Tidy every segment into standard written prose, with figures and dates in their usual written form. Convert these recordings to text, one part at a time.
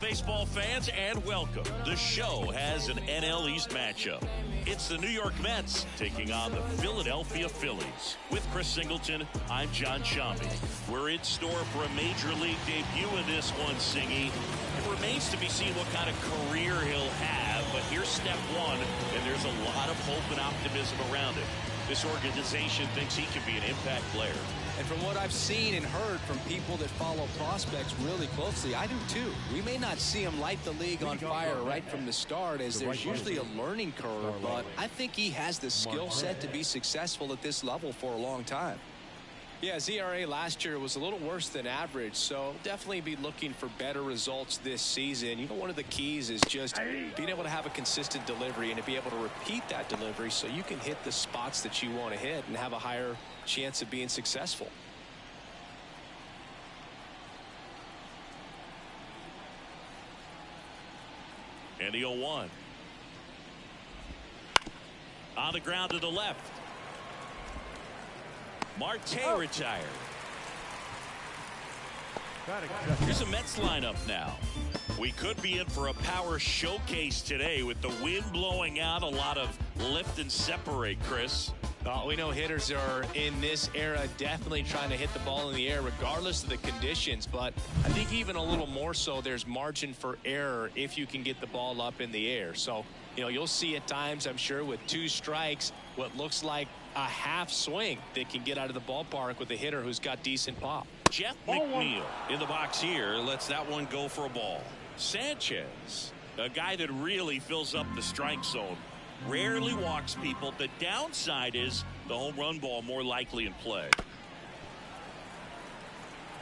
Baseball fans, and welcome. The show has an NL East matchup. It's the New York Mets taking on the Philadelphia Phillies. With Chris Singleton, I'm John Shambi. We're in store for a major league debut in this one, Singy. It remains to be seen what kind of career he'll have, but here's step one, and there's a lot of hope and optimism around it. This organization thinks he can be an impact player. And from what I've seen and heard from people that follow prospects really closely, I do too. We may not see him light the league on fire right from the start, as there's usually a learning curve, but I think he has the skill set to be successful at this level for a long time. Yeah, his ERA last year was a little worse than average, so definitely be looking for better results this season. You know, one of the keys is just being able to have a consistent delivery and to be able to repeat that delivery so you can hit the spots that you want to hit and have a higher chance of being successful. And the 0-1. On the ground to the left. Marte retired. Here's a Mets lineup now. We could be in for a power showcase today with the wind blowing out, a lot of lift and separate, Chris. We know hitters are in this era definitely trying to hit the ball in the air regardless of the conditions, but I think even a little more so there's margin for error if you can get the ball up in the air. So, you know, you'll see at times, I'm sure, with 2 strikes, what looks like a half swing that can get out of the ballpark with a hitter who's got decent pop. Jeff McNeil in the box here lets that one go for a ball. Sanchez, a guy that really fills up the strike zone, rarely walks people. The downside is the home run ball more likely in play.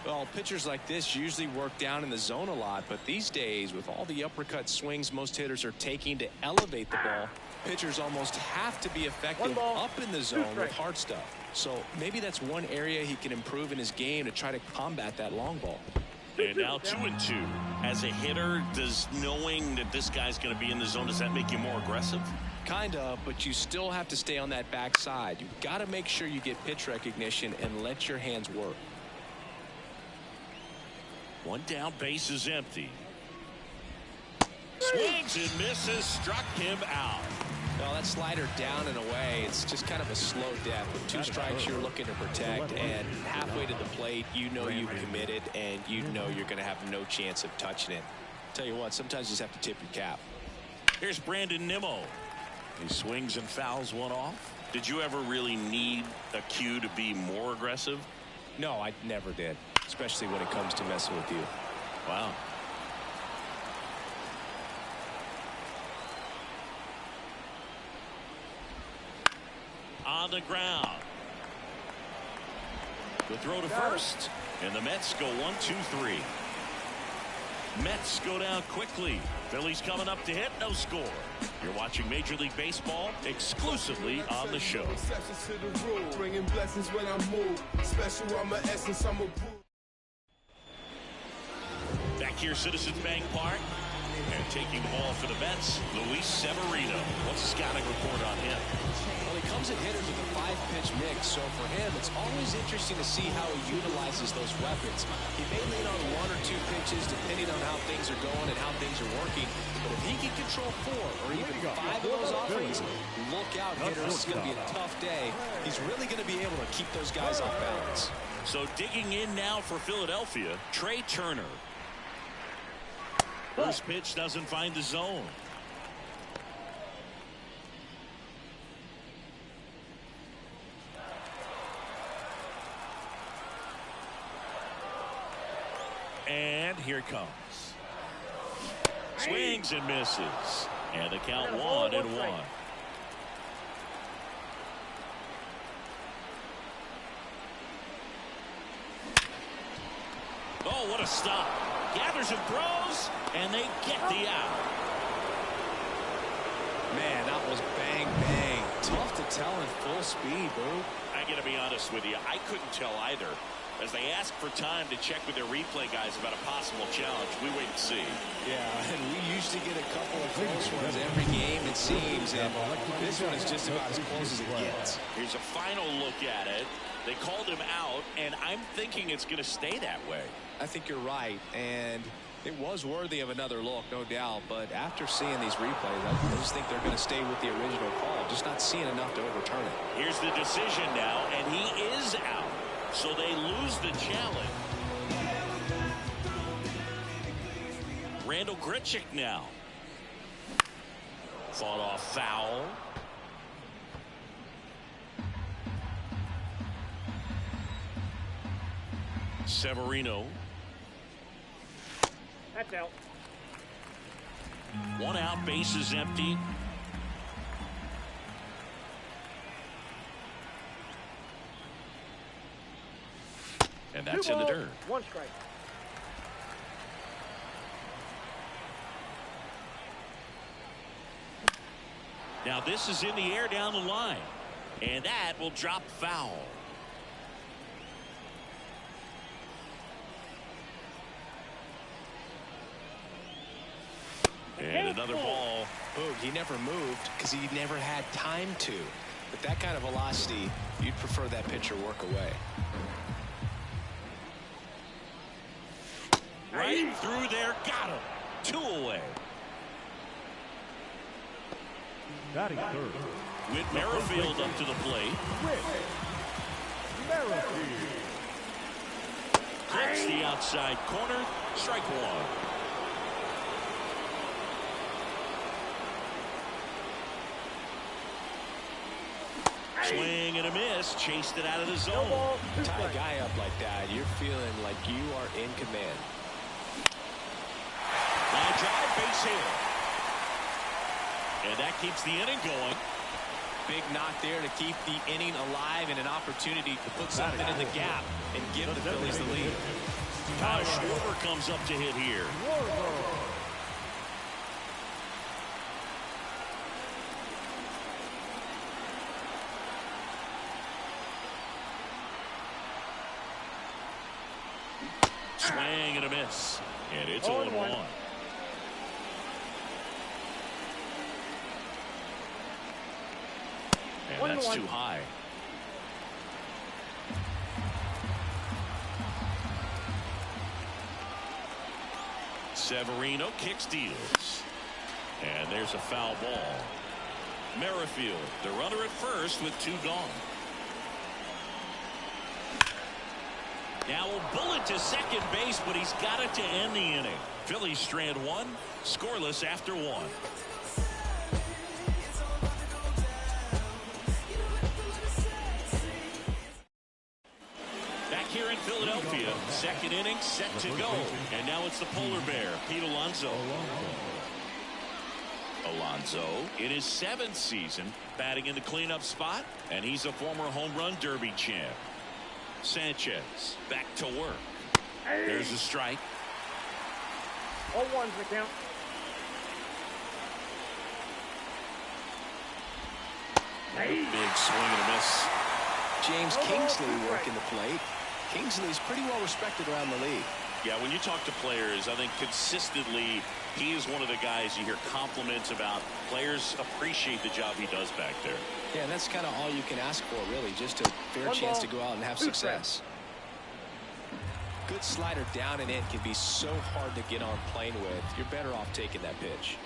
Well, pitchers like this usually work down in the zone a lot, but these days with all the uppercut swings most hitters are taking to elevate the ball, pitchers almost have to be effective up in the zone with hard stuff. So maybe that's one area he can improve in his game to try to combat that long ball. And now 2-2. As a hitter, does knowing that this guy's going to be in the zone, does that make you more aggressive? Kind of, but you still have to stay on that backside. You've got to make sure you get pitch recognition and let your hands work. One down, base is empty. Swings and misses, struck him out. Well, that slider down and away, it's just kind of a slow death. With 2 strikes you're looking to protect, and halfway to the plate, you know you've committed, and you know you're going to have no chance of touching it. Tell you what, sometimes you just have to tip your cap. Here's Brandon Nimmo. He swings and fouls one off. Did you ever really need a cue to be more aggressive? No, I never did, especially when it comes to messing with you. Wow. On the ground. The throw to first, and the Mets go 1-2-3. Mets go down quickly. Phillies coming up to hit, no score. You're watching Major League Baseball exclusively on the show. Bringing blessings when I move. Special, I'm an essence, I'm a brew. Back here, Citizens Bank Park. And taking the ball for the Mets, Luis Severino. What's the scouting report on him? Well, he comes at hitters with a 5-pitch mix, so for him, it's always interesting to see how he utilizes those weapons. He may lean on 1 or 2 pitches depending on how things are going and how things are working, but if he can control 4 or even 5 of those offerings, look out, hitters. It's going to be a tough day. He's really going to be able to keep those guys off balance. So digging in now for Philadelphia, Trey Turner. First pitch doesn't find the zone. And here it comes. Swings and misses. And the count 1-1. Oh, what a stop. Gathers and throws, and they get the out. Man, that was bang, bang. Tough to tell in full speed, Boo. I got to be honest with you, I couldn't tell either. As they ask for time to check with their replay guys about a possible challenge, we wait and see. Yeah, and we usually get a couple of close ones every game, it seems. And this one is just about as close as it gets. Here's a final look at it. They called him out, and I'm thinking it's going to stay that way. I think you're right. And It was worthy of another look, no doubt, but after seeing these replays, I just think they're going to stay with the original call, just not seeing enough to overturn it. Here's the decision now, and he is out, so they lose the challenge. Randall Grichuk now. Fought off foul. Severino. That's out. One out, base is empty. And that's in the dirt. One strike. Now this is in the air down the line. And that will drop foul. And another ball. Boog, he never moved because he never had time to. With that kind of velocity, you'd prefer that pitcher work away. Right through there. Got him. 2 away. Batting third. With Merrifield up to the plate. Merrifield. Clips the outside corner. Strike 1. Swing and a miss. Chased it out of the zone. Tie a guy up like that, you're feeling like you are in command. Line drive, base hit. And that keeps the inning going. Big knock there to keep the inning alive and an opportunity to put something in the gap and give the Phillies the lead. Kyle Schwarber comes up to hit here. Swing and a miss. And it's 0-1. And that's too high. Severino kicks, deals. And there's a foul ball. Merrifield, the runner at first with 2 gone. Now a bullet to second base, but he's got it to end the inning. Phillies strand 1, scoreless after 1. Back here in Philadelphia, second inning set to go. And now it's the polar bear, Pete Alonso. Alonso in his 7th season, batting in the cleanup spot, and he's a former home run derby champ. Sanchez back to work. There's a strike. 0-1's the count. Big swing and a miss. James Kingsley working the plate. Kingsley's pretty well respected around the league. Yeah, when you talk to players, I think consistently he is one of the guys you hear compliments about. Players appreciate the job he does back there. Yeah, and that's kind of all you can ask for, really, just a fair chance to go out and have success. Good slider down and in can be so hard to get on plane with. You're better off taking that pitch.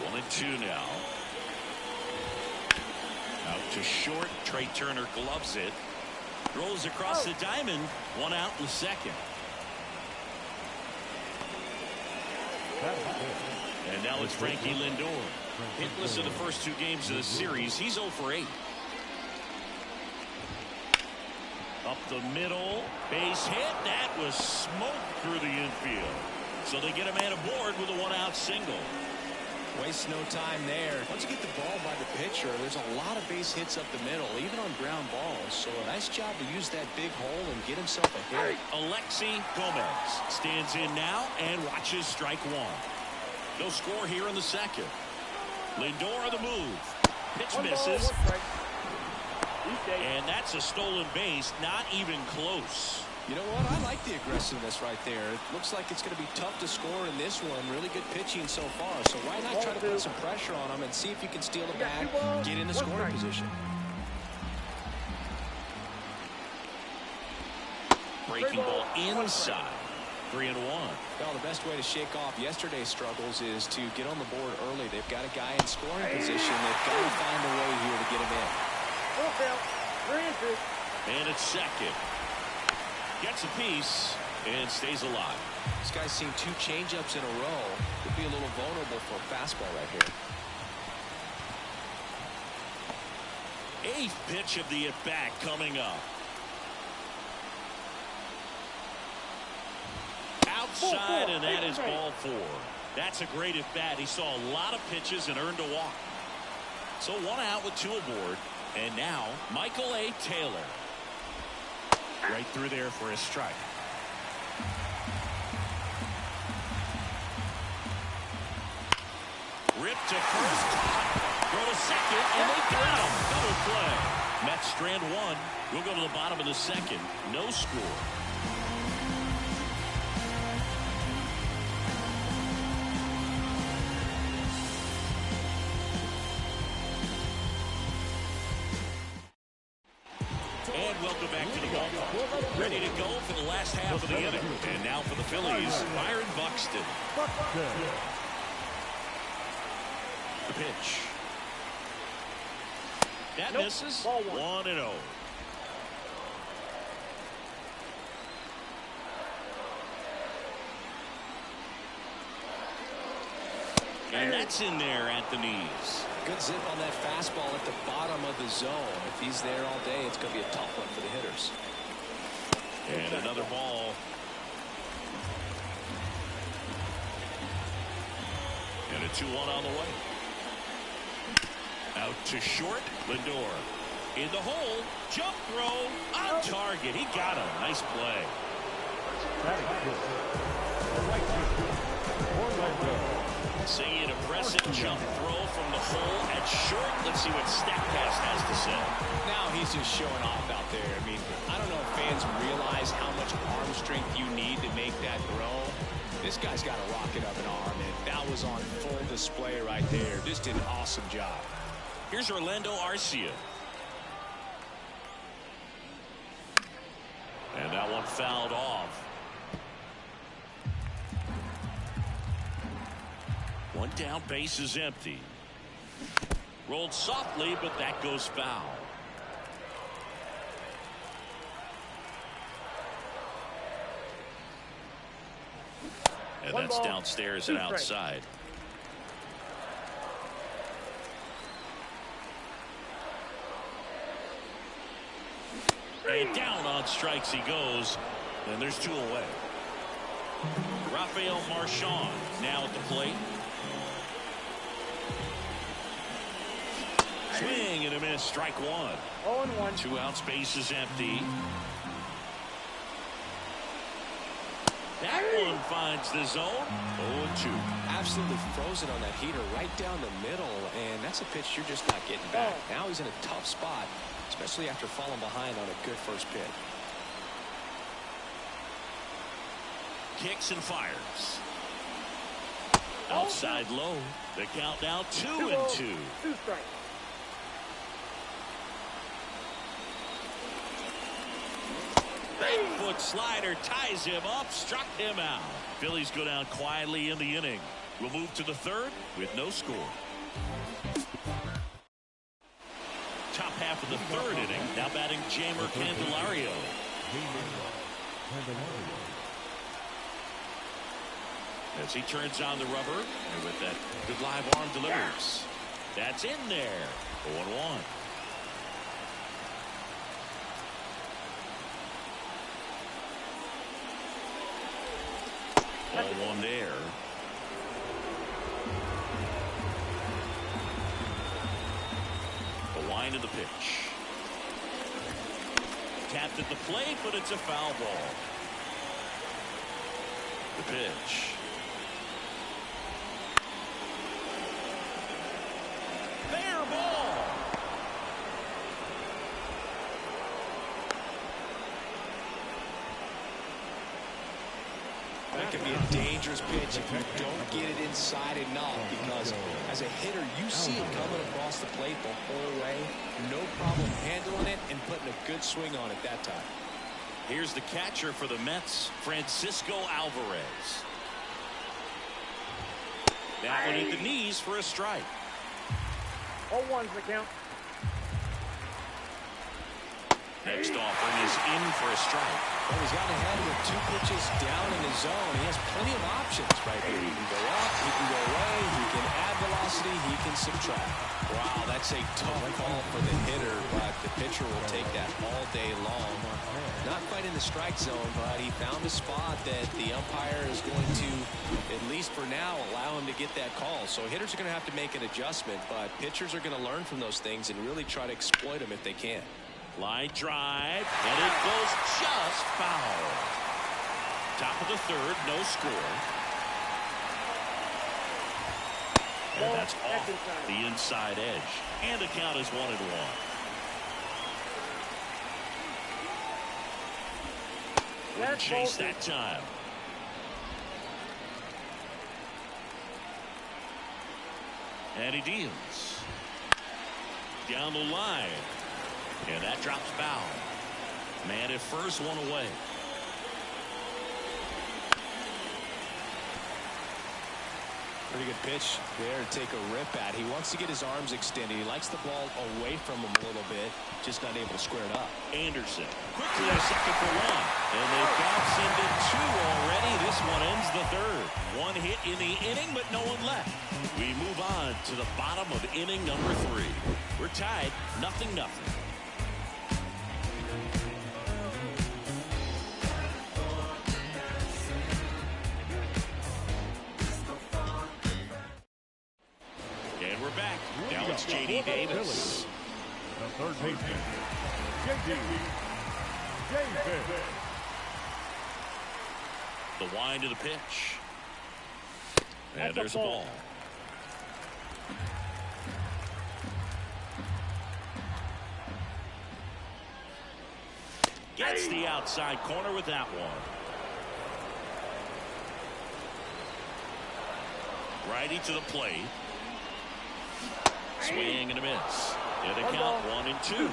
One and 2 now. Out to short. Trey Turner gloves it. Throws across the diamond. 1 out in the second. And now it's Frankie Lindor. Hitless in the first 2 games of the series. He's 0 for 8. Up the middle. Base hit. That was smoked through the infield. So they get a man aboard with a 1-out single. Waste no time there. Once you get the ball by the pitcher, there's a lot of base hits up the middle, even on ground balls. So a nice job to use that big hole and get himself a hit. Alexi Gomez stands in now and watches strike 1. No score here in the second. Lindor on the move. Pitch misses. And that's a stolen base. Not even close. You know what? I like the aggressiveness right there. It looks like it's going to be tough to score in this one. Really good pitching so far. So why not try to put some pressure on him and see if you can steal the bag, get in the scoring position. Breaking ball inside. 3-1. Well, the best way to shake off yesterday's struggles is to get on the board early. They've got a guy in scoring position. They've got to find a way here to get him in. And it's second. Gets a piece and stays alive. This guy's seen 2 changeups in a row. Could be a little vulnerable for a fastball right here. 8th pitch of the at-bat coming up. Outside, and that is ball 4. That's a great at-bat. He saw a lot of pitches and earned a walk. So 1 out with 2 aboard. And now, Michael A. Taylor. Right through there for a strike. Ripped to first. Throw to second, and they got him. Double play. Mets strand 1. We'll go to the bottom of the second. No score. And welcome back to the ballpark. Ready to go for the last half of the inning. And now for the Phillies, Byron Buxton. The pitch. That misses. 1-0. And that's in there at the knees. Good zip on that fastball at the bottom of the zone. If he's there all day, it's going to be a tough one for the hitters. And another ball. And a 2-1 on the way. Out to short. Lindor. In the hole. Jump throw. On target. He got him. Nice play. Seeing an impressive jump throw from the hole at short. Let's see what StatCast has to say. Now he's just showing off out there. I mean, I don't know if fans realize how much arm strength you need to make that throw. This guy's got a rocket of an arm, and that was on full display right there. Just did an awesome job. Here's Orlando Arcia. And that one fouled off. One down, base is empty. Rolled softly, but that goes foul. And that's downstairs and outside. And down on strikes he goes. And there's 2 away. Rafael Marchand now at the plate. Swing and a miss. Strike 1. 0-1. 2 outs. Base is empty. That one finds the zone. 0-2. Absolutely frozen on that heater right down the middle, and that's a pitch you're just not getting back. Now he's in a tough spot, especially after falling behind on a good first pitch. Kicks and fires. Outside low. The count now 2-2. 2 strikes. Foot slider ties him up, struck him out. Phillies go down quietly in the inning. We'll move to the 3rd with no score. Top half of the 3rd inning. Now batting Jeimer Candelario. As he turns on the rubber, and with that good live arm delivers. That's in there. 0-1. 0-1 there. The wind of the pitch. Tapped at the plate, but it's a foul ball. The pitch. Fair ball. That can be a dangerous pitch if you don't get it inside enough, because as a hitter, you see it coming across the plate the whole way. No problem handling it and putting a good swing on it that time. Here's the catcher for the Mets, Francisco Alvarez. That one at the knees for a strike. 0-1's the count. Next offering is in for a strike. Well, he's got ahead with 2 pitches down in the zone. He has plenty of options right here. He can go up, he can go away, he can add velocity, he can subtract. Wow, that's a tough call for the hitter, but the pitcher will take that all day long. Not quite in the strike zone, but he found a spot that the umpire is going to, at least for now, allow him to get that call. So hitters are going to have to make an adjustment, but pitchers are going to learn from those things and really try to exploit them if they can. Line drive, and it goes just foul. Top of the third, no score. And that's off the inside edge. And the count is 1-1. Wouldn't chase that time. And he deals. Down the line. And that drops foul. Man at first, 1 away. Pretty good pitch there to take a rip at. He wants to get his arms extended. He likes the ball away from him a little bit, just not able to square it up. Anderson quickly to second for 1. And they bounce into 2 already. This one ends the third. 1 hit in the inning, but no one left. We move on to the bottom of inning number 3. We're tied 0-0. J.D. Davis. The third baseman, J.D. Davis. The wind to the pitch. And there's a ball. Gets the outside corner with that one. Righty to the plate. Swing and a miss. Yeah, they count 1-2.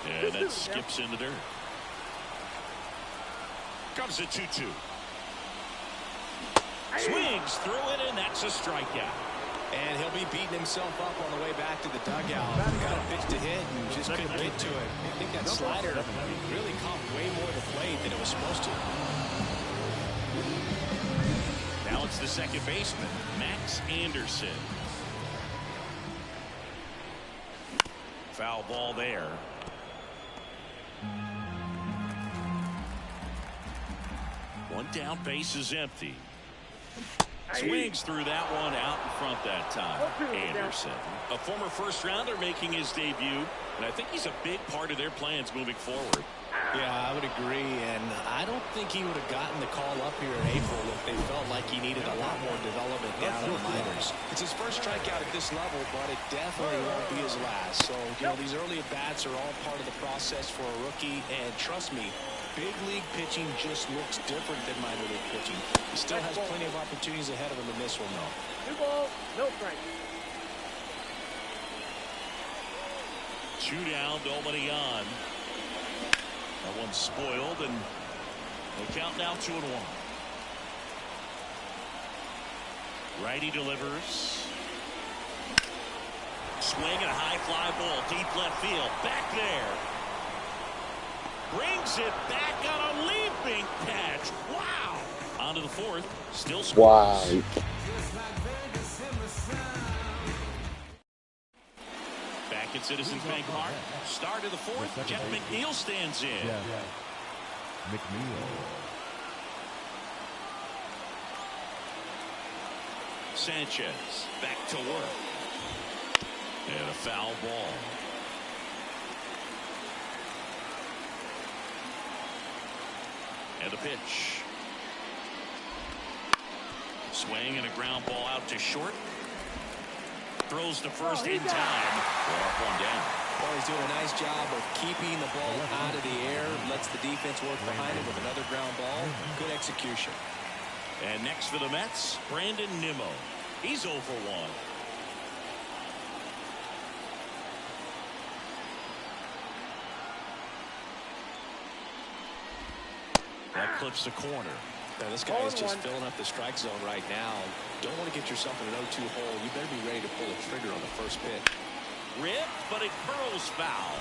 And that skips in the dirt. Comes a 2-2. Swings through it, and that's a strikeout. And he'll be beating himself up on the way back to the dugout. Got a pitch to hit and just couldn't get to it. I think that slider really caught way more of the plate than it was supposed to. Now it's the second baseman, Max Anderson. Foul ball there. One down, base is empty. Swings through that one out in front that time. Anderson, a former first-rounder making his debut, and I think he's a big part of their plans moving forward. Yeah, I would agree, and I don't think he would have gotten the call up here in April if they felt like he needed a lot more development down in the minors. It's his first strikeout at this level, but it definitely won't be his last. So, you know, these early at-bats are all part of the process for a rookie, and trust me, big league pitching just looks different than minor league pitching. He still has plenty of opportunities ahead of him in this one, though. 2 balls, no strike. 2 down, nobody on. That one's spoiled, and the count now 2-1. Righty delivers. Swing and a high fly ball, deep left field. Back there. Brings it back on a leaping catch. Wow. On to the fourth. Still scores. Wow. Back at Citizens Bank Park. Start of the fourth. Jeff McNeil stands in. McNeil. Sanchez back to work. And a foul ball. And a pitch. Swing and a ground ball out to short. Throws to first in time. One up, one down. Well, he's doing a nice job of keeping the ball out of the air. Lets the defense work behind him with another ground ball. Good execution. And next for the Mets, Brandon Nimmo. He's 0 for 1. That clips the corner. Now, this guy is just filling up the strike zone right now. Don't want to get yourself in an 0-2 hole. You better be ready to pull the trigger on the first pitch. Ripped, but it curls foul.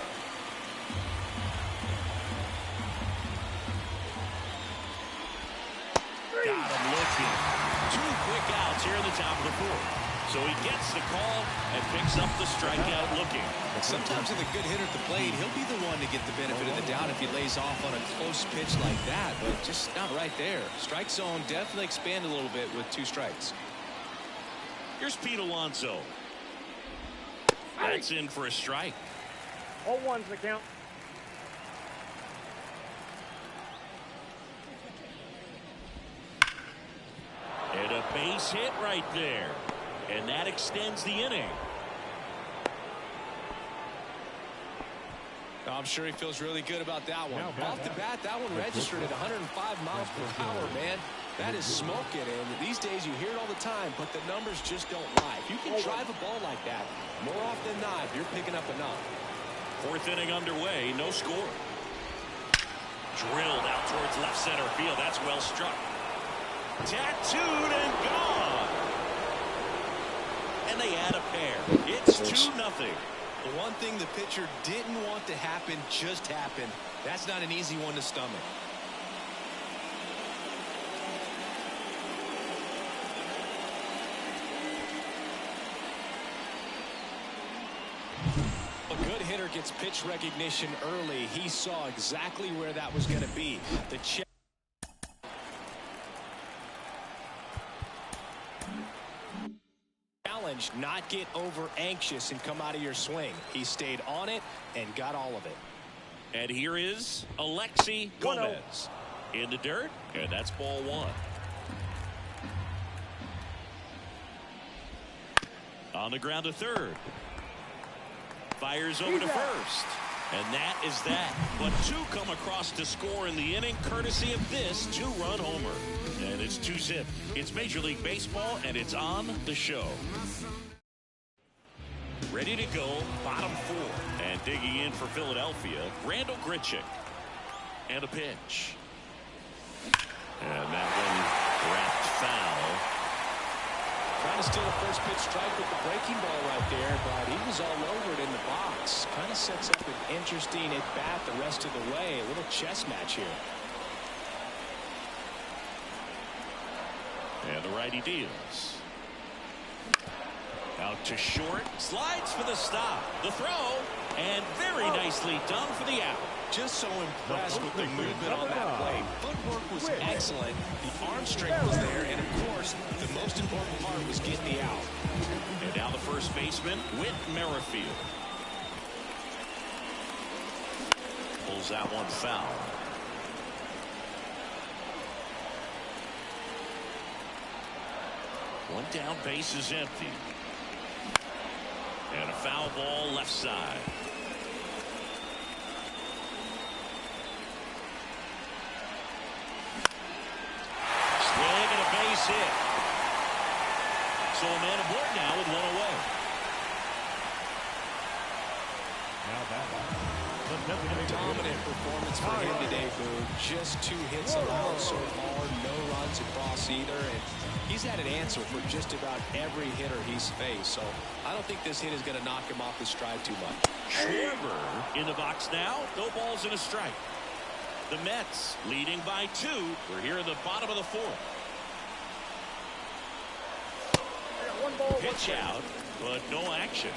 Got him looking. 2 quick outs here in the top of the 4th. So he gets the call and picks up the strikeout looking. And sometimes with a good hitter at the plate, he'll be the one to get the benefit of the doubt if he lays off on a close pitch like that, but just not right there. Strike zone definitely expanded a little bit with 2 strikes. Here's Pete Alonso. That's in for a strike. 0-1's the count. And a base hit right there. And that extends the inning. I'm sure he feels really good about that one. Off the bat, that one registered at 105 miles per hour, man. That is smoking, and these days you hear it all the time, but the numbers just don't lie. If you can drive a ball like that, more often than not, you're picking up enough. 4th inning underway, no score. Drilled out towards left center field. That's well struck. Tattooed and gone. And they add a pair. It's 2-0. The one thing the pitcher didn't want to happen just happened. That's not an easy one to stomach. A good hitter gets pitch recognition early. He saw exactly where that was going to be. The check. Not get over anxious and come out of your swing. He stayed on it and got all of it. And here is Alexi Gomez in the dirt, and that's ball 1. On the ground to 3rd. Fires over to 1st. And that is that. But 2 come across to score in the inning, courtesy of this 2-run homer. And it's 2-zip. It's Major League Baseball, and it's on the show. Ready to go, bottom 4. And digging in for Philadelphia, Randall Grichuk. And a pitch. And that one wrapped foul. Trying to steal the first pitch strike with the breaking ball right there, but he was all over it in the box. Kind of sets up an interesting at-bat the rest of the way. A little chess match here. And the righty deals. Out to short. Slides for the stop. The throw. And very nicely done for the out. Just so impressed with the movement on that play. Footwork was excellent. The arm strength was there. And, of course, the most important part was getting the out. And now the first baseman, Whit Merrifield. Pulls that one foul. One down, base is empty. And a foul ball left side. Swing and a base hit. So a man aboard now with 1 away. Now that Dominant performance for him today, Boo. Just 2 hits allowed so far, no runs across either, and he's had an answer for just about every hitter he's faced, so I don't think this hit is going to knock him off his stride too much. Schwarber in the box now. No balls and a strike. The Mets leading by 2. We're here in the bottom of the 4th. Pitch out, but no action.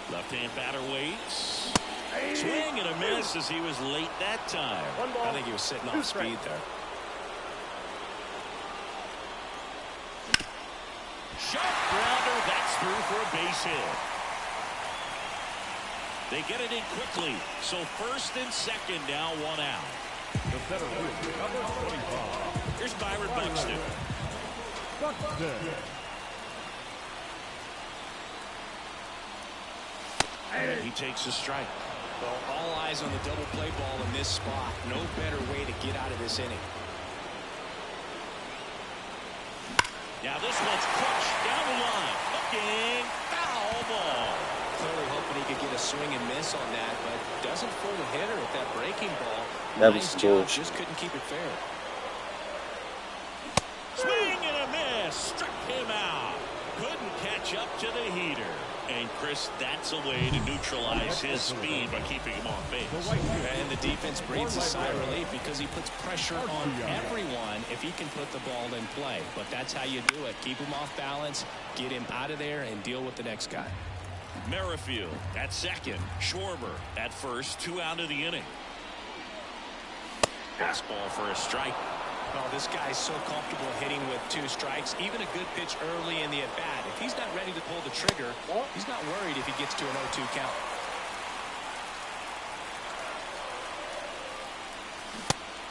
Left-hand batter waits. Swing and a miss as he was late that time. I think he was sitting off speed there. Sharp grounder. That's through for a base hit. They get it in quickly. So 1st and 2nd now, 1 out. the center field, number 25. Here's Byron Buxton. And he takes a strike. Well, all eyes on the double play ball in this spot. No better way to get out of this inning. Now this one's crushed down the line. Looking, foul ball. could get a swing and miss on that, but doesn't fool the hitter at that breaking ball. That was Nice cool. job, just couldn't keep it fair. Swing and a miss. Struck him out. Couldn't catch up to the heater. And, Chris, that's a way to neutralize his speed by keeping him off base. And the defense breathes a sigh of relief because he puts pressure on everyone if he can put the ball in play. But that's how you do it. Keep him off balance, get him out of there, and deal with the next guy. Merrifield at second. Schwarber at first. 2 out of the inning. Fastball for a strike. Oh, this guy's so comfortable hitting with 2 strikes. Even a good pitch early in the at-bat. If he's not ready to pull the trigger, he's not worried if he gets to an 0-2 count.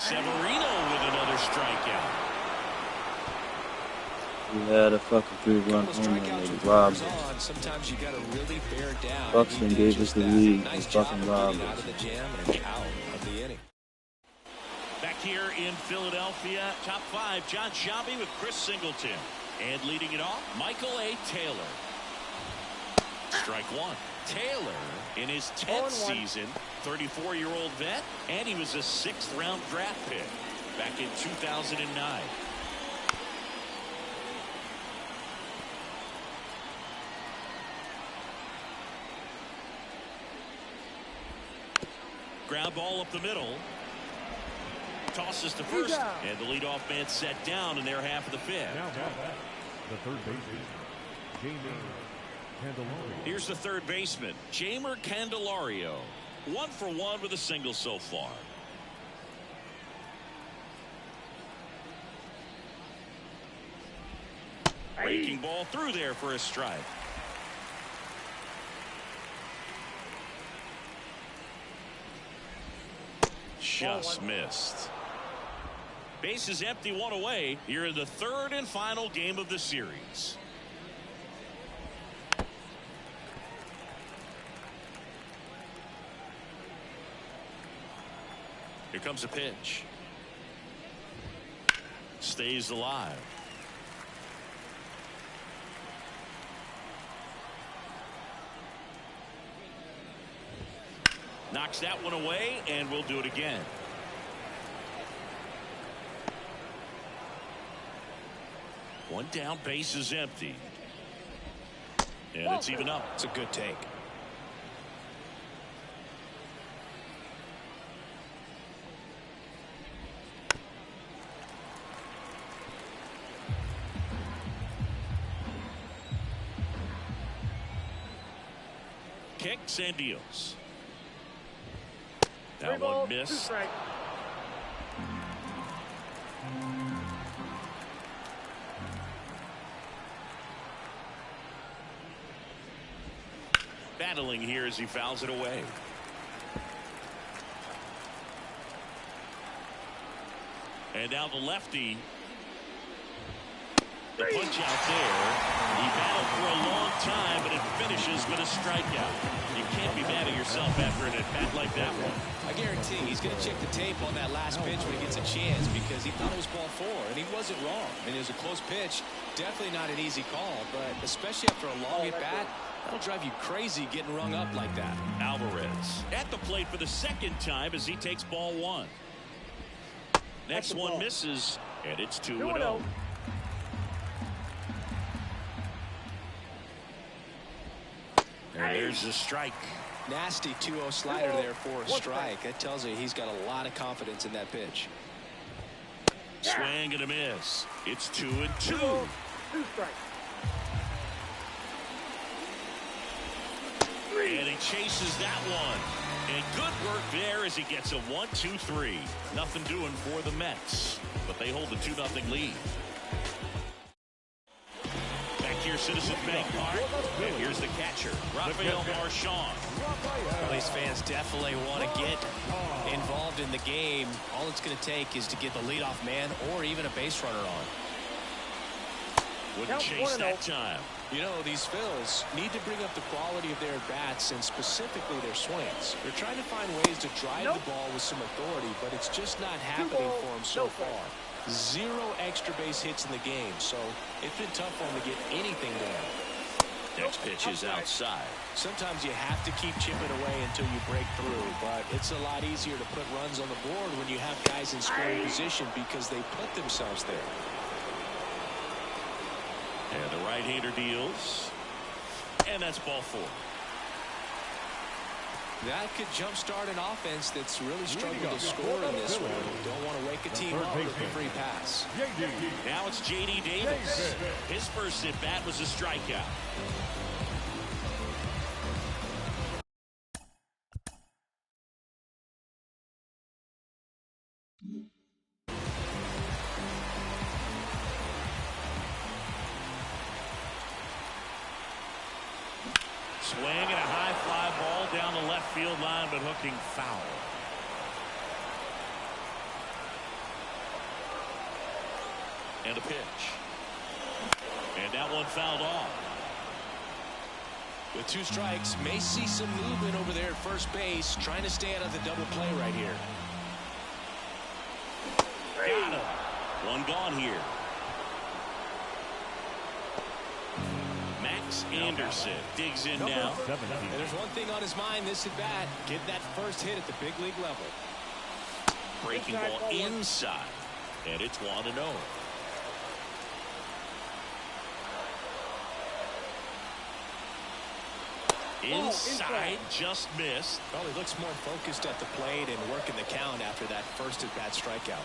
Severino with another strikeout. We had a fucking 3-run home run. They robbed us. Sometimes you got to really bear down. Buxton gave us the lead. They fucking robbed Out us. of the jam and out of the inning. Back here in Philadelphia, top 5, John Sciambi with Chris Singleton. And leading it off, Michael A. Taylor. Strike 1. Taylor, in his 10th season, 34-year-old vet, and he was a 6th-round draft pick back in 2009. Ground ball up the middle. Tosses to first, and the leadoff man set down in their half of the 5th. Now the third baseman, Jamer Candelario. Here's the third baseman, Jamer Candelario. 1 for 1 with a single so far. Breaking ball through there for a strike. Just missed. Base is empty, 1 away. Here in the 3rd and final game of the series. Here comes a pitch. Stays alive. Knocks that one away, and we'll do it again. One down, base is empty. And it's even up. It's a good take. Kicks and deals. That one missed. Battling here as he fouls it away. And now the lefty. The punch out there. He battled for a long time, but it finishes with a strikeout. You can't be mad at yourself after an at-bat like that one. I guarantee he's going to check the tape on that last pitch when he gets a chance because he thought it was ball 4, and he wasn't wrong. I mean, it was a close pitch. Definitely not an easy call, but especially after a long at-bat, that'll drive you crazy getting rung up like that. Alvarez at the plate for the 2nd time as he takes ball 1. Next one misses, and it's 2-0. And there's the strike. Nasty 2-0 slider there for a strike. That tells you he's got a lot of confidence in that pitch. Swing and a miss. It's 2-2. 2 strikes. And he chases that one. And good work there as he gets a 1-2-3. Nothing doing for the Mets, but they hold the 2-0 lead. Back here, Citizens Bank Park. And here's the catcher, Rafael Marchand. Phillies fans definitely want to get involved in the game. All it's going to take is to get the leadoff man or even a base runner on. Wouldn't chase that time. You know, these Phils need to bring up the quality of their at-bats and specifically their swings. They're trying to find ways to drive the ball with some authority, but it's just not happening for them so far. 0 extra base hits in the game, so it's been tough for them to get anything down. Next pitch is outside. Sometimes you have to keep chipping away until you break through, but it's a lot easier to put runs on the board when you have guys in scoring position because they put themselves there. And the right-hander deals. And that's ball 4. That could jumpstart an offense that's really struggled to score in this one. Don't want to wake a team up with a free pass. Now it's J.D. Davis. His first at-bat was a strikeout. Swing and a high fly ball down the left field line, but hooking foul. And a pitch. And that one fouled off. With 2 strikes, may see some movement over there at first base, trying to stay out of the double play right here. Got him. One gone here. Anderson digs in now. And there's one thing on his mind this at bat: get that first hit at the big league level. Breaking ball inside, and it's 1-0. Inside, just missed. Well, he looks more focused at the plate and working the count after that first at bat strikeout.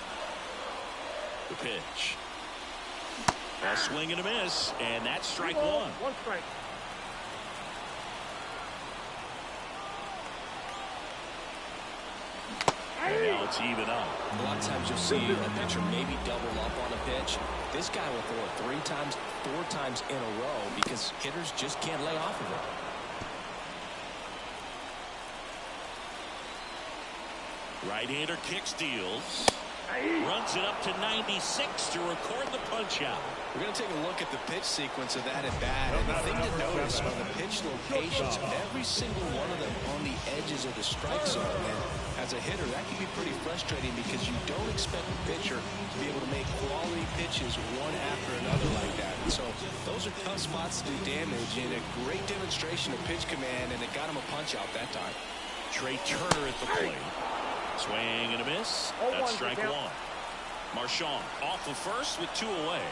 The pitch. A swing and a miss, and that's strike 1. 1 strike. And now it's even up. A lot of times you'll see a pitcher maybe double up on a pitch. This guy will throw it 3 times, 4 times in a row because hitters just can't lay off of it. Right-hander kicks, deals. Runs it up to 96 to record the punch out. We're going to take a look at the pitch sequence of that at bat, and the thing to notice are the pitch locations, every single one of them on the edges of the strike zone. And as a hitter, that can be pretty frustrating because you don't expect a pitcher to be able to make quality pitches one after another like that. And so those are tough spots to do damage, and a great demonstration of pitch command, and it got him a punch out that time. Trey Turner at the plate. Swing and a miss. That's strike 1. Marchand off of first with 2 away.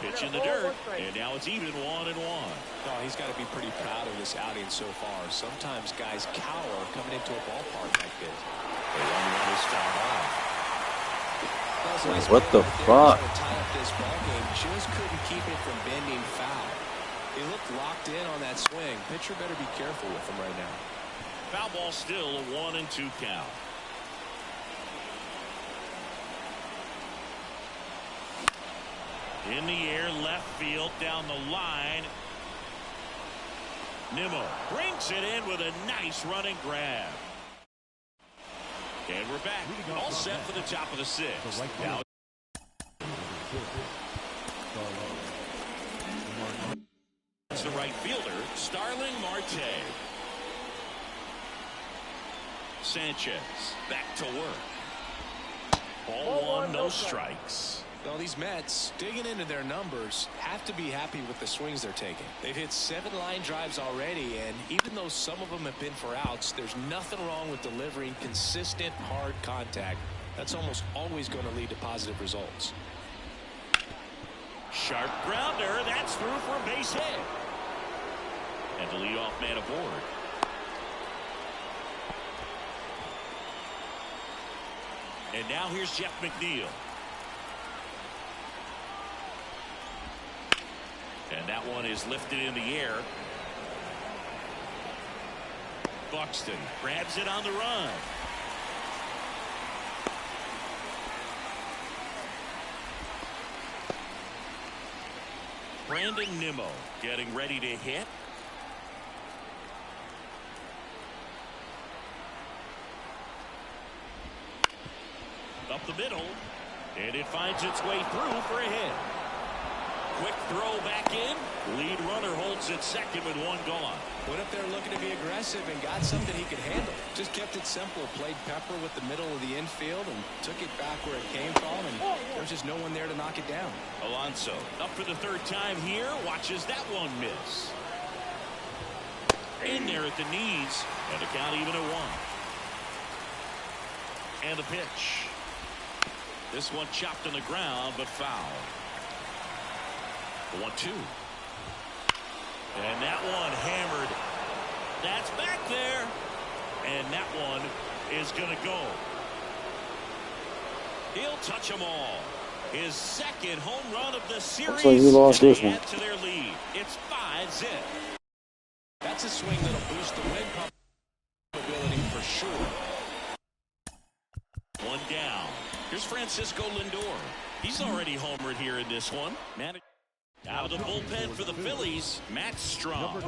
Pitch in the dirt, and now it's even 1-1. Oh, he's got to be pretty proud of this outing so far. Sometimes guys cower coming into a ballpark like this. What the fuck? Tie up this ball game, just couldn't keep it from bending foul. He looked locked in on that swing. Pitcher better be careful with him right now. Foul ball, still a 1-2 count. In the air, left field, down the line. Nimmo brings it in with a nice running grab. And we're back, all set for the top of the 6th. Now it's the right fielder, Starling Marte. Sanchez back to work. Ball 1, no strikes. Well, these Mets, digging into their numbers, have to be happy with the swings they're taking. They've hit 7 line drives already, and even though some of them have been for outs, there's nothing wrong with delivering consistent, hard contact. That's almost always going to lead to positive results. Sharp grounder, that's through for a base hit. And the leadoff man aboard. And now here's Jeff McNeil. And that one is lifted in the air. Buxton grabs it on the run. Brandon Nimmo getting ready to hit. Up the middle, and it finds its way through for a hit. Quick throw back in. Lead runner holds at second with 1 gone. Went up there looking to be aggressive and got something he could handle. Just kept it simple. Played pepper with the middle of the infield and took it back where it came from and There's just no one there to knock it down. Alonso up for the third time here. Watches that one miss. In there at the knees. And the count even at 1. And the pitch. This one chopped on the ground, but foul. The 1-2. And that one hammered. That's back there. And that one is going to go. He'll touch them all. His second home run of the series. Looks like he lost this one. Add to their lead. It's 5-zip. That's a swing that'll boost the win probability for sure. One down. Here's Francisco Lindor. He's already homered here in this one. Out of the bullpen for the Phillies, Matt Strong.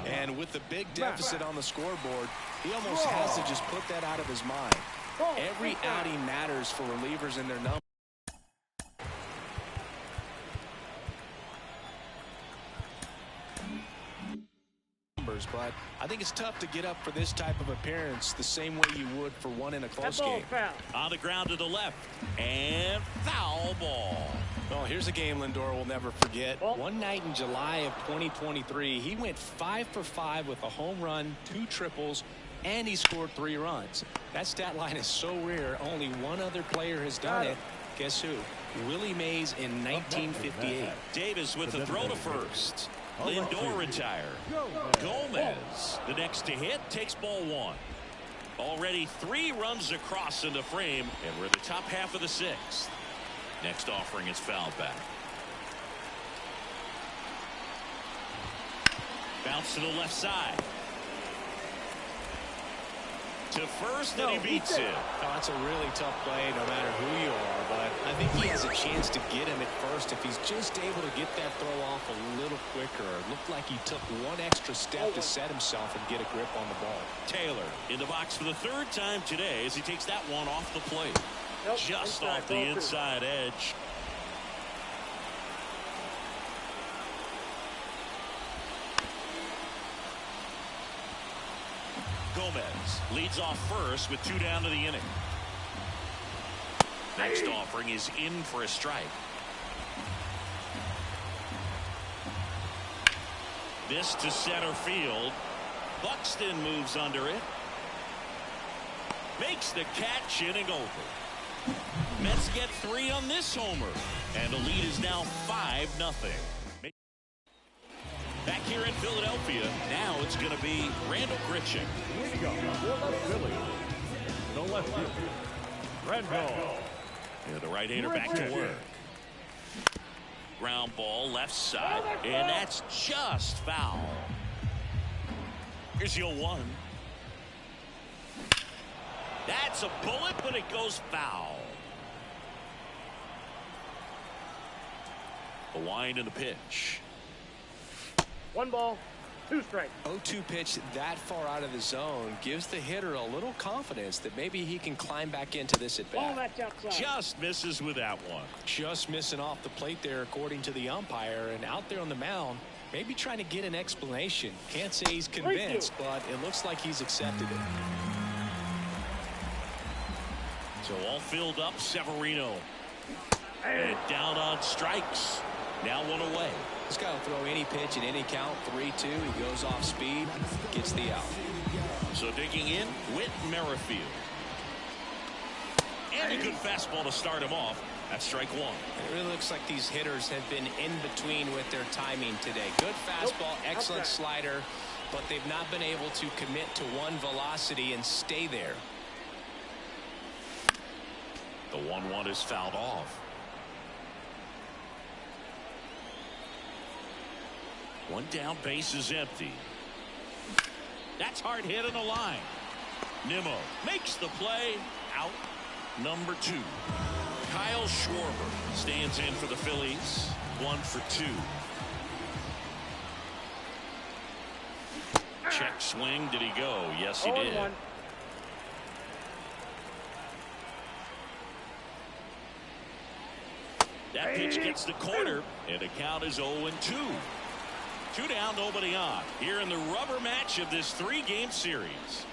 And with the big deficit on the scoreboard, he almost has to just put that out of his mind. Every outing matters for relievers in their numbers. But I think it's tough to get up for this type of appearance the same way you would for one in a close game. On the ground to the left. And foul ball. Well, here's a game Lindor will never forget. One night in July of 2023, he went 5 for 5 with a home run, 2 triples, and he scored 3 runs. That stat line is so rare, only one other player has done it. Guess who? Willie Mays in 1958. Davis with the throw to first. Lindor retired. Gomez, the next to hit, takes ball 1. Already 3 runs across in the frame, and we're in the top half of the 6th. Next offering is fouled back. Bounce to the left side. To first, and he beats it. Oh, that's a really tough play no matter who you are, but I think he has a chance to get him at first if he's just able to get that throw off a little quicker. It looked like he took one extra step to set himself and get a grip on the ball. Taylor in the box for the 3rd time today as he takes that one off the plate. Just off the inside edge. Gomez leads off first with 2 down to the inning. Next offering is in for a strike. This to center field. Buxton moves under it. Makes the catch, inning over. Mets get 3 on this homer. And the lead is now 5-0. Back here in Philadelphia, now it's going to be Randall Grichuk. No left field. Randall. Yeah, the right-hander back to work. Ground ball left side, and that's just foul. Here's the 0-1. That's a bullet, but it goes foul. The wind and the pitch. 1 ball, 2 strikes. 0-2 pitch that far out of the zone gives the hitter a little confidence that maybe he can climb back into this at Ball bat. that's outside. Just misses with that one. Just missing off the plate there according to the umpire, and out there on the mound maybe trying to get an explanation. Can't say he's convinced, but it looks like he's accepted it. So all filled up, Severino. And down on strikes. Now 1 away. He's got to throw any pitch at any count. 3-2. He goes off speed, gets the out. So digging in, Whit Merrifield. And a good fastball to start him off. That's strike 1. It really looks like these hitters have been in between with their timing today. Good fastball, excellent slider, but they've not been able to commit to one velocity and stay there. The 1-1 is fouled off. 1 down, base is empty. That's hard hit on the line. Nimmo makes the play. Out number 2. Kyle Schwarber stands in for the Phillies. 1 for 2. Check swing. Did he go? Yes, he did. 0-1. That pitch gets the corner, and the count is 0-2. 2 down, nobody on. Here in the rubber match of this 3-game series.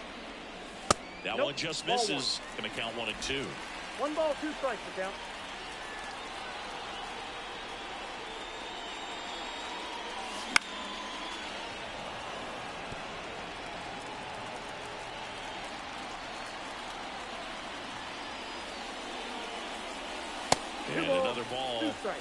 That one just misses. Going to count 1 and 2. 1 ball, 2 strikes to count. And another ball. 2 strikes.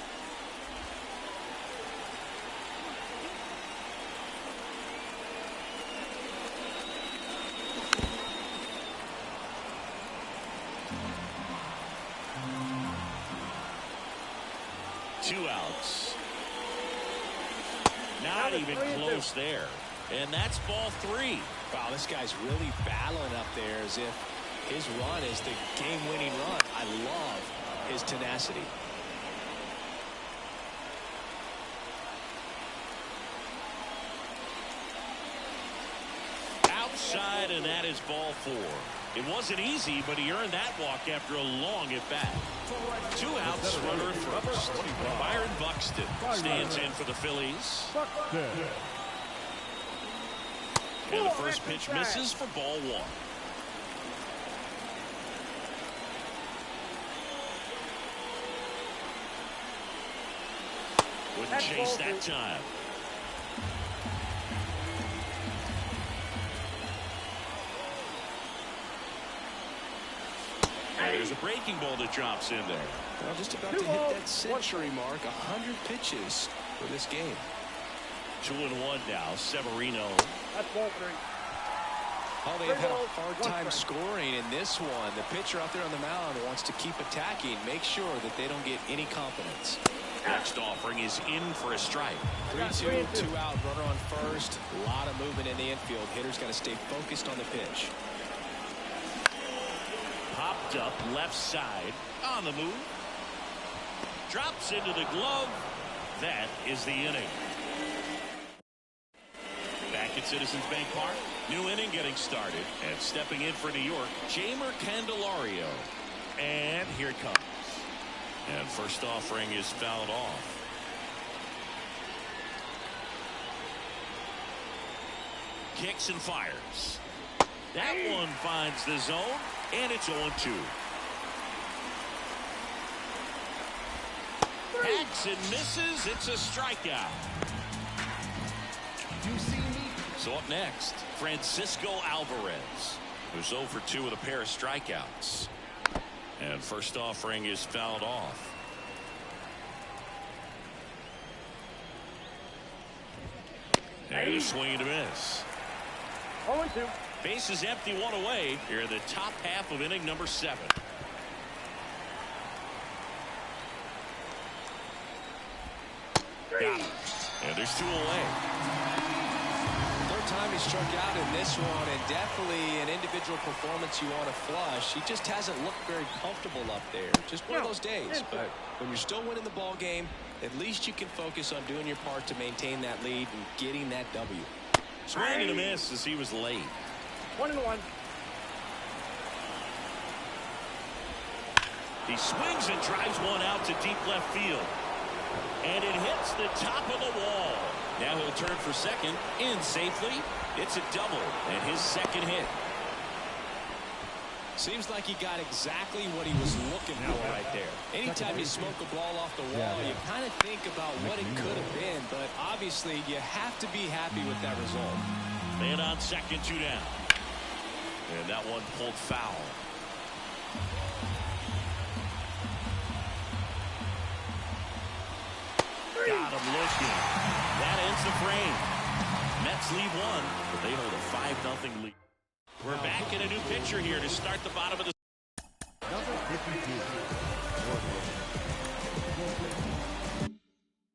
Two outs. Not even close there. And that's ball 3. Wow, this guy's really battling up there as if his run is the game-winning run. I love his tenacity. Outside, and that is ball 4. It wasn't easy, but he earned that walk after a long at-bat. 2 outs, runner at first. Byron Buxton stands in for the Phillies. And the first pitch misses for ball 1. Wouldn't chase that time. There's a breaking ball that drops in there. Well, just about to hit that century mark. 100 pitches for this game. 2-1 now. Severino. That's ball 3. Oh, they've had a hard time scoring in this one. The pitcher out there on the mound wants to keep attacking. Make sure that they don't get any confidence. Next offering is in for a strike. 3-2, 2 out, runner on first. A lot of movement in the infield. Hitter's got to stay focused on the pitch. Popped up left side on the move. Drops into the glove. That is the inning. Back at Citizens Bank Park. New inning getting started. And stepping in for New York, Jamer Candelario. And here it comes. And first offering is fouled off. Kicks and fires. That one finds the zone, and it's 0-2. Hacks and misses. It's a strikeout. So up next, Francisco Alvarez, who's 0 for 2 with a pair of strikeouts. And first offering is fouled off. And a swing and a miss. 0-2. Bases empty, 1 away. Here in the top half of inning number 7. Got him. And there's 2 away. Third time he struck out in this one, and definitely an individual performance you want to flush. He just hasn't looked very comfortable up there. Just one of those days. But when you're still winning the ball game, at least you can focus on doing your part to maintain that lead and getting that W. Swing and a miss as he was late. 1-1. He swings and drives one out to deep left field. And it hits the top of the wall. Now he'll turn for second, in safely. It's a double, and his second hit. Seems like he got exactly what he was looking for right there. Anytime you smoke a ball off the wall, you kind of think about what it could have been, but obviously you have to be happy with that result. Man on second, 2 down. And that one pulled foul. Got him looking. That ends the frame. Mets lead 1, but they hold a 5-0 lead. We're back in a new pitcher here to start the bottom of the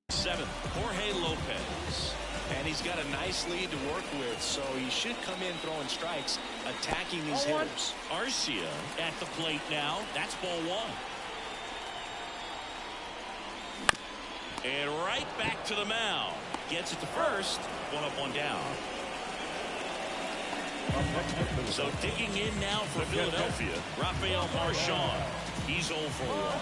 seventh. Jorge Lopez. And he's got a nice lead to work with, so he should come in throwing strikes, attacking these hitters. Arcia at the plate now. That's ball 1. And right back to the mound. Gets it to first. 1 up, 1 down. So digging in now for Philadelphia, Rafael Marchand. He's 0 for 1.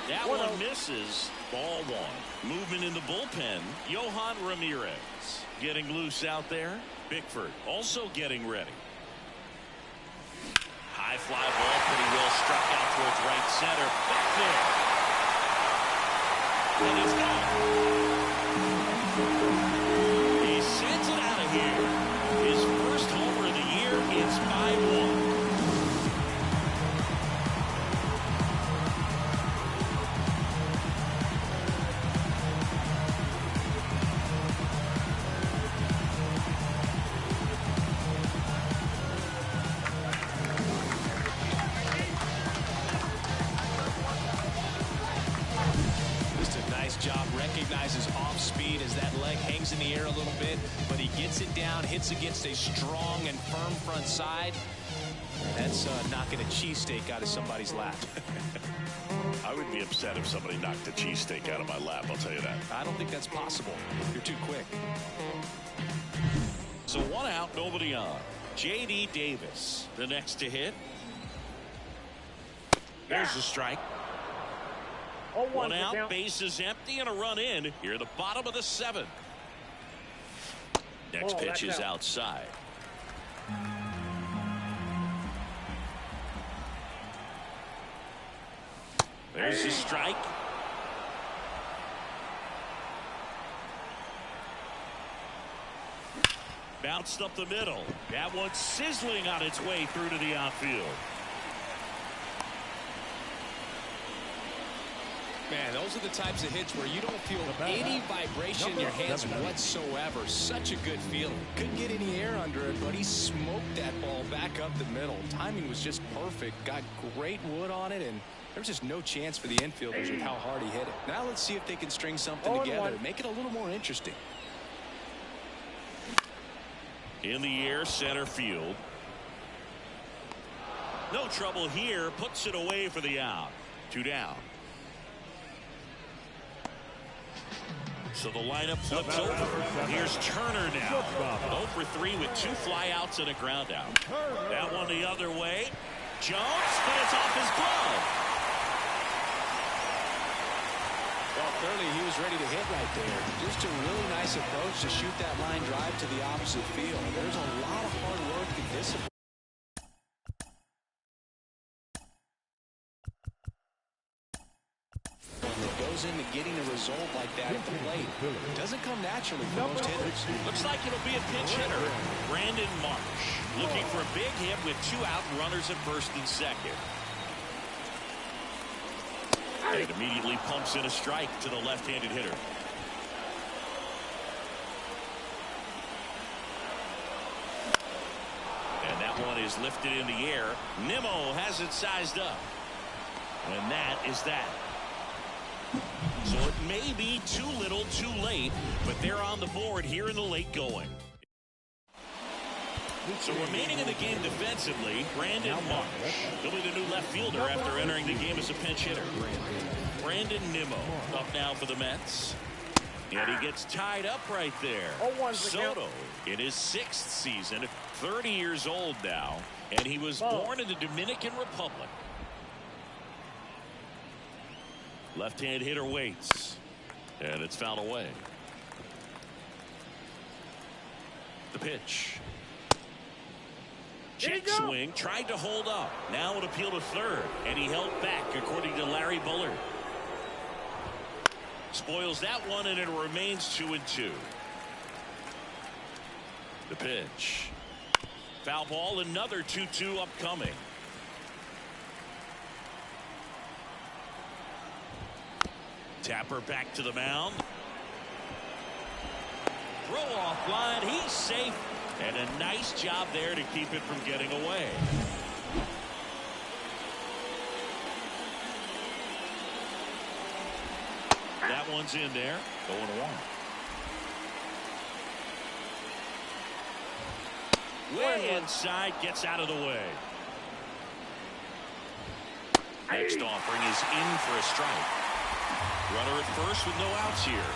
That one misses. Ball 1. Movement in the bullpen. Yohan Ramirez getting loose out there. Bickford also getting ready. High fly ball, pretty well struck out towards right center. Back there. And he's gone. He sends it out of here. His first homer of the year. It's 5-1. emphasizes off speed as that leg hangs in the air a little bit, but he gets it down, hits against a strong and firm front side. That's knocking a cheesesteak out of somebody's lap. I would be upset if somebody knocked the cheesesteak out of my lap, I'll tell you that. I don't think that's possible. You're too quick. So 1 out, nobody on. J.D. Davis, the next to hit. There's the strike. 1 out, bases empty, and a run in. Here, the bottom of the 7th. Next pitch is outside. There's the strike. Bounced up the middle. That one's sizzling on its way through to the outfield. Man, those are the types of hits where you don't feel any vibration in your hands whatsoever. Such a good feeling. Couldn't get any air under it, but he smoked that ball back up the middle. Timing was just perfect. Got great wood on it, and there's just no chance for the infielders with how hard he hit it. Now let's see if they can string something together. Make it a little more interesting. In the air, center field. No trouble here. Puts it away for the out. 2 down. So the lineup flips over. Here's Turner now. 0 for 3 with 2 flyouts and a ground out. That one the other way. Jones, but it's off his glove. Well, clearly he was ready to hit right there. Just a really nice approach to shoot that line drive to the opposite field. There's a lot of hard work and discipline. That goes into getting a result like that at the plate. It doesn't come naturally for most hitters. Looks like it'll be a pinch hitter. Brandon Marsh looking for a big hit with 2 out and runners at first and second. And immediately pumps in a strike to the left-handed hitter. And that one is lifted in the air. Nimmo has it sized up. And that is that. So it may be too little, too late, but they're on the board here in the late going. So remaining in the game defensively, Brandon Marsh. He'll be the new left fielder after entering the game as a pinch hitter. Brandon Nimmo up now for the Mets. And he gets tied up right there. Soto in his 6th season, 30 years old now, and he was born in the Dominican Republic. Left-hand hitter waits, and it's fouled away. The pitch. Check swing, tried to hold up. Now an appeal to third, and he held back, according to Larry Bullard. Spoils that one, and it remains 2-2. The pitch. Foul ball, another 2-2 upcoming. Tapper back to the mound. Throw off line. He's safe. And a nice job there to keep it from getting away. That one's in there. 0-1. Way inside. Gets out of the way. Next offering is in for a strike. Runner at first with no outs here.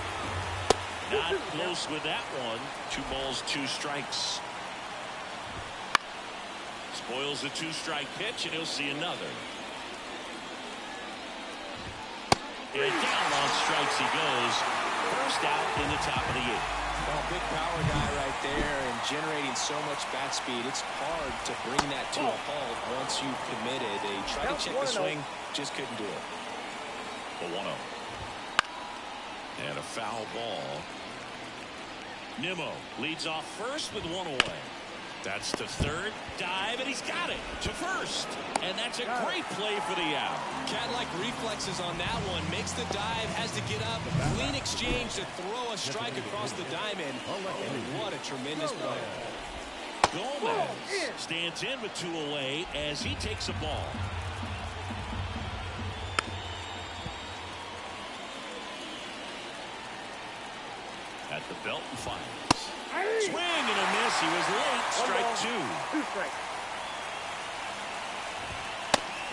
Not close with that one. 2 balls, 2 strikes. Spoils a 2-strike pitch, and he'll see another. And down on strikes he goes. First out in the top of the 8th. Well, big power guy right there and generating so much bat speed. It's hard to bring that to a halt once you've committed. They tried to check the swing, just couldn't do it. A 1-0. And a foul ball. Nimmo leads off first with 1 away. That's to third. Dive, and he's got it to first. And that's a great play for the out. Cat-like reflexes on that one. Makes the dive, has to get up. Clean exchange to throw a strike across the diamond. And what a tremendous play. Gomez stands in with 2 away as he takes a ball. Belton fires. Swing and a miss. He was late. Strike two. Two strikes.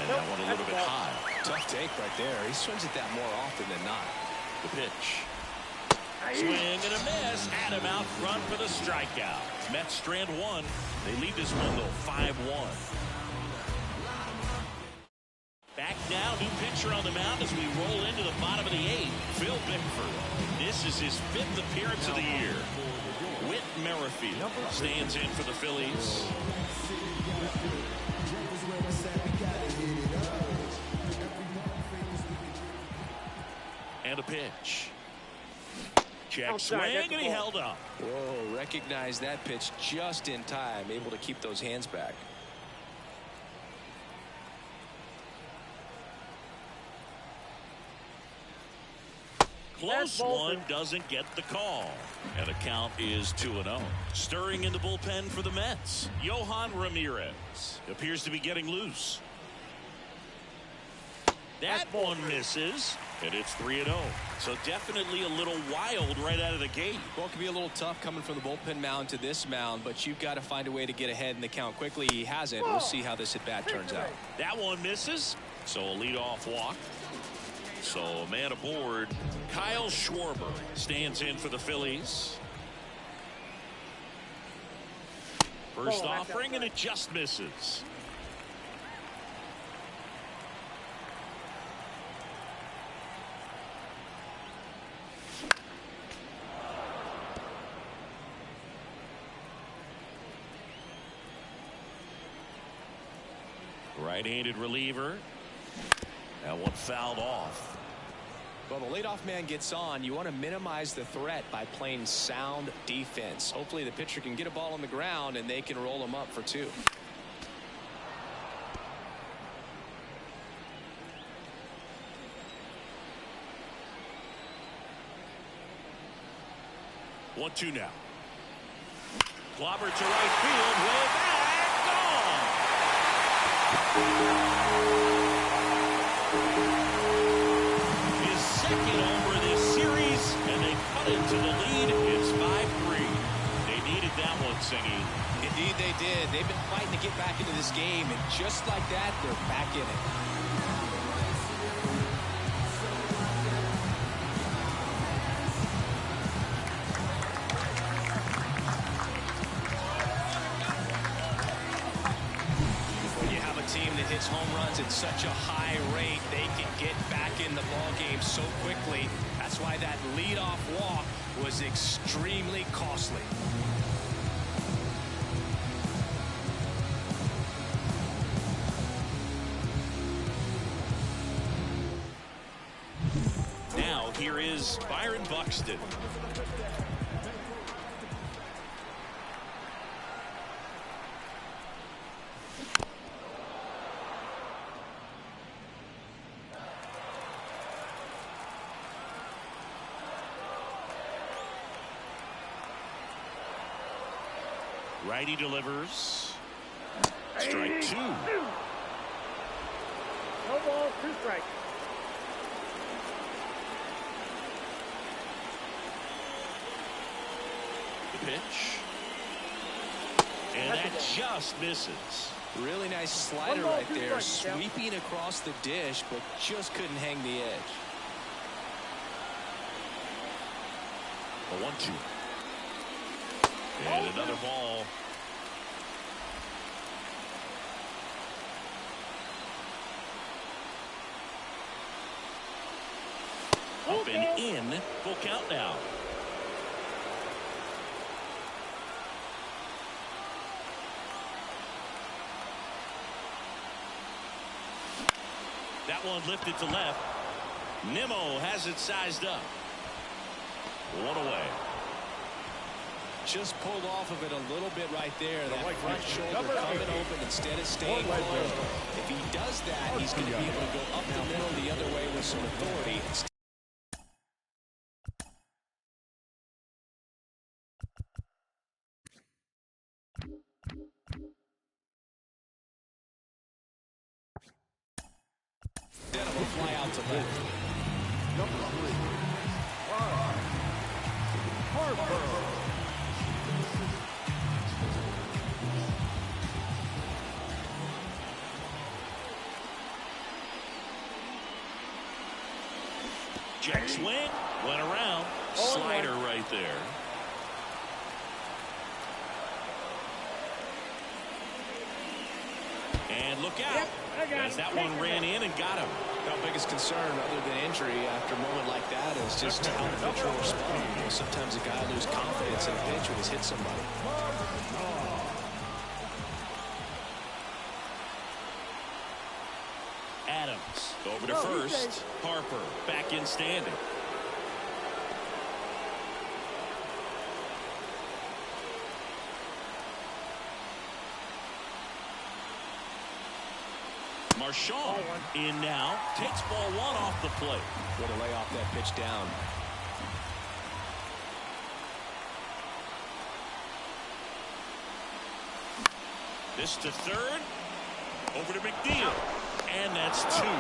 And that one a little bit high. Tough take right there. He swings at that more often than not. The pitch. Swing and a miss. Had him out front for the strikeout. Mets strand one. They lead this one, though, 5-1. Back now, new pitcher on the mound as we roll into the bottom of the eighth. Phil Bickford. This is his 5th appearance of the year. Whit Merrifield stands in for the Phillies. And a pitch. Check swing, and he held up. Whoa, recognized that pitch just in time, able to keep those hands back. Close one, doesn't get the call. And the count is 2-0. Stirring in the bullpen for the Mets. Yohan Ramirez appears to be getting loose. That one misses, and it's 3-0. So definitely a little wild right out of the gate. Well, it can be a little tough coming from the bullpen mound to this mound, but you've got to find a way to get ahead in the count quickly. He hasn't. We'll see how this at-bat turns out. That one misses, so a leadoff walk. So a man aboard. Kyle Schwarber stands in for the Phillies. First offering, and it just misses. Right-handed reliever. That one fouled off. Well, the leadoff man gets on. You want to minimize the threat by playing sound defense. Hopefully the pitcher can get a ball on the ground and they can roll him up for 2. One, two now. Clobber to right field. Way back. Gone. His second over this series, and they cut into the lead. It's 5-3. They needed that one, Singy. Indeed they did. They've been fighting to get back into this game, and just like that, they're back in it. Hits home runs at such a high rate, they can get back in the ball game so quickly. That's why that leadoff walk was extremely costly. Now here is Byron Buxton. Righty delivers. Strike 2. No balls, 2 strikes. The pitch. And that just misses. Really nice slider right there, sweeping across the dish, but just couldn't hang the edge. A 1-2. And another ball. Up and in. Full count now. That one lifted to left. Nimmo has it sized up. 1 away. Just pulled off of it a little bit right there. That right shoulder coming open instead of staying closed. If he does that, he's going to be able to go up the middle the other way with some authority. Instead of a fly out to left. Number 3. Harper. Check swing, went around, slider right there. And look out, as that one ran in and got him. Our biggest concern other than injury after a moment like that is just how the pitcher will respond. You know, sometimes a guy loses confidence in a pitch when he's hit somebody. Adams over to first. Harper back in standing. Marchand in now, takes ball one off the plate. Way to lay off that pitch down. This to third, over to McNeil, and that's two.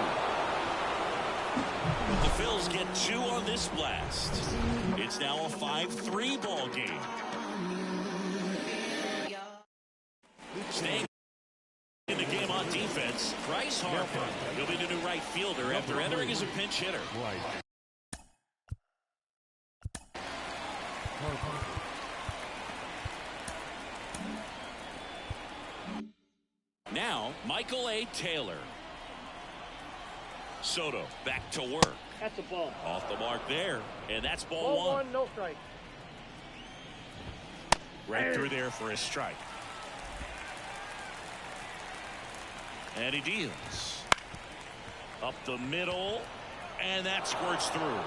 The Phils get two on this blast. It's now a 5-3 ball game. Staying in the game on defense, Bryce Harper. He'll be the new right fielder after entering as a pinch hitter. Now, Michael A. Taylor. Soto back to work. That's a ball. Off the mark there, and that's ball Ball one, no strike. Right through there for a strike. And he deals. Up the middle, and that squirts through.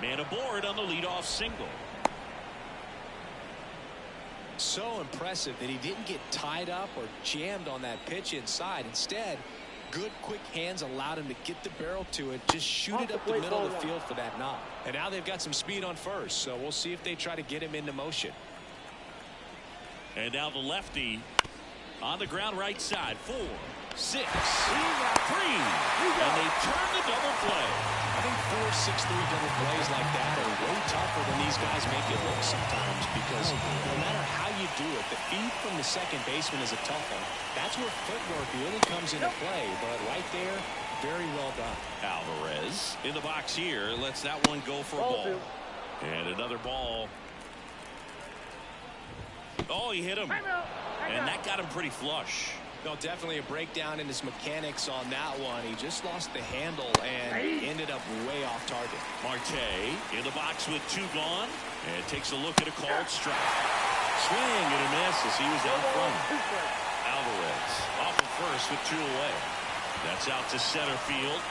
Man aboard on the leadoff single. So impressive that he didn't get tied up or jammed on that pitch inside. Instead, good quick hands allowed him to get the barrel to it, just shoot it up the middle of the field for that knock. And now they've got some speed on first, so we'll see if they try to get him into motion. And now the lefty on the ground right side. 4, 6, 3, and they turn the double play. I think 4, 6, 3 double plays like that are way tougher than these guys make it look sometimes, because no matter how you do it, the feed from the second baseman is a tough one. That's where footwork really comes into play, but right there, very well done. Alvarez in the box here lets that one go for a ball. And another ball. Oh, he hit him. And that got him pretty flush. No, definitely a breakdown in his mechanics on that one. He just lost the handle and ended up way off target. Marte in the box with 2 gone and takes a look at a called strike. Swing and a miss as he was out front. Alvarez off of first with 2 away. That's out to center field.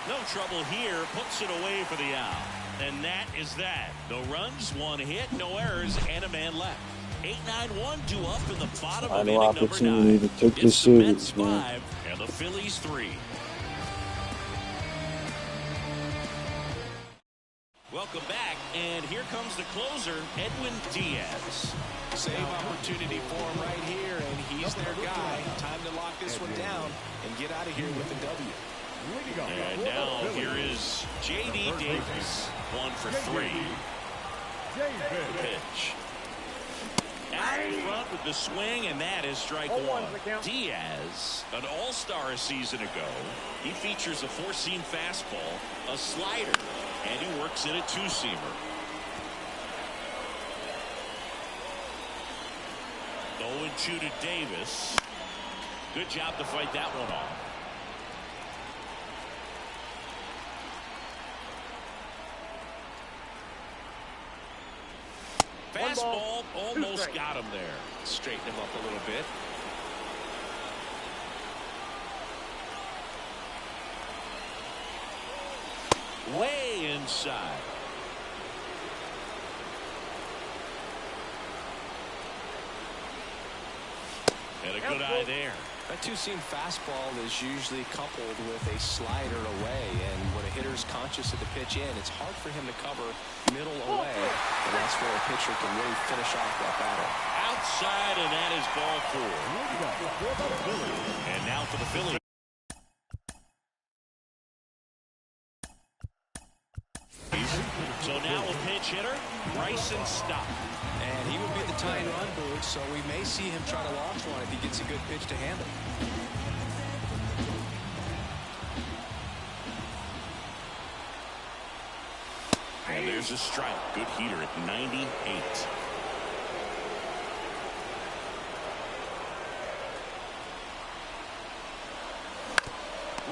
No trouble here. Puts it away for the out. And that is that. No runs, 1 hit, no errors, and a man left. 8-9-1 due up in the bottom of inning number 9. To take It's this the Mets series, 5 and the Phillies 3. Welcome back, and here comes the closer, Edwin Diaz. Save opportunity for him right here, and he's their guy. Time to lock this one down and get out of here with the W. And now here is J.D. Davis, 1 for 3. The pitch. Out in front with the swing, and that is strike 1. Diaz, an all-star a season ago. He features a 4-seam fastball, a slider, and he works in a 2-seamer. 0-2 to Davis. Good job to fight that one off. Fastball almost got him there. Straighten him up a little bit. Way inside. And a good eye there. That 2-seam fastball is usually coupled with a slider away, and when a hitter's conscious of the pitch in, it's hard for him to cover middle away, and that's where a pitcher can really finish off that batter. Outside, and that is ball 4. And now for the Phillies. So now a pinch hitter, right Bryson Stott. And he would be the tying run boot, so we may see him try to launch one if he gets a good pitch to handle. And there's a strike. Good heater at 98.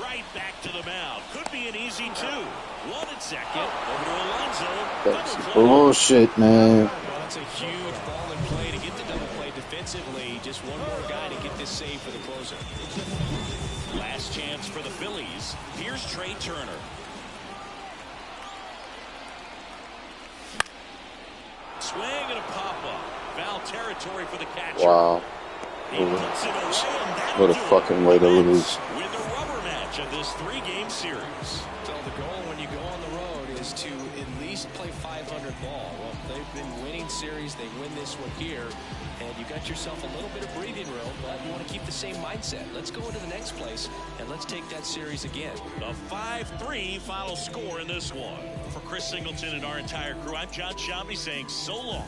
Right back to the mound. Could be an easy two. One at second. Over to Alonso. That's bullshit, man. Well, that's a huge ball in play to get the double play defensively. Just one more guy to get this save for the closer. Last chance for the Phillies. Here's Trey Turner. Swing and a pop-up. Foul territory for the catcher. Wow. He puts it away, and that'll What a do it. fucking way to lose. Win the rubber match of this 3-game series. So the goal when you go on the road is to at least play 500 ball. Well, they've been winning series. They win this one here, and you got yourself a little bit of breathing room, but you want to keep the same mindset. Let's go into the next place, and let's take that series again. The 5-3 final score in this one. For Chris Singleton and our entire crew, I'm John Shambi saying so long.